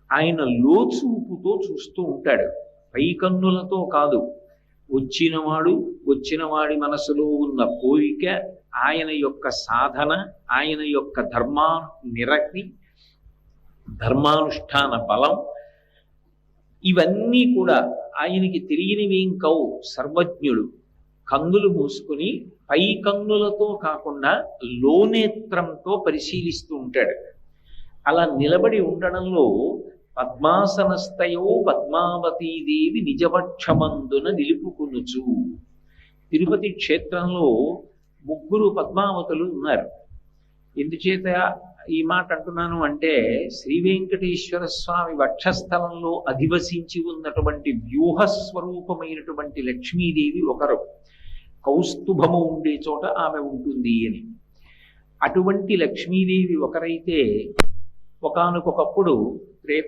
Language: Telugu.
ఆయన లోచూపుతో చూస్తూ ఉంటాడు. పై కన్నులతో కాదు. వచ్చిన వాడి మనసులో ఉన్న కోరిక, ఆయన యొక్క సాధన, ఆయన యొక్క నిరక్తి, ధర్మానుష్ఠాన బలం, ఇవన్నీ కూడా ఆయనకి తెలియనివేం కావు. సర్వజ్ఞుడు. కన్నులు మూసుకుని పై కన్నులతో కాకుండా లోనేత్రంతో పరిశీలిస్తూ ఉంటాడు. అలా నిలబడి ఉండడంలో పద్మాసనస్థయో పద్మావతీదేవి నిజవక్షమందున నిలుపుకునుచు. తిరుపతి క్షేత్రంలో 3 పద్మావతులు ఉన్నారు. ఎందుచేత ఈ మాట అంటున్నాను అంటే, శ్రీ వెంకటేశ్వర స్వామి వక్షస్థలంలో అధివసించి ఉన్నటువంటి వ్యూహస్వరూపమైనటువంటి లక్ష్మీదేవి ఒకరు. కౌస్తుభము ఉండే చోట ఆమె ఉంటుంది అని. అటువంటి లక్ష్మీదేవి ఒకరైతే, ఒకానొకప్పుడు త్రేతా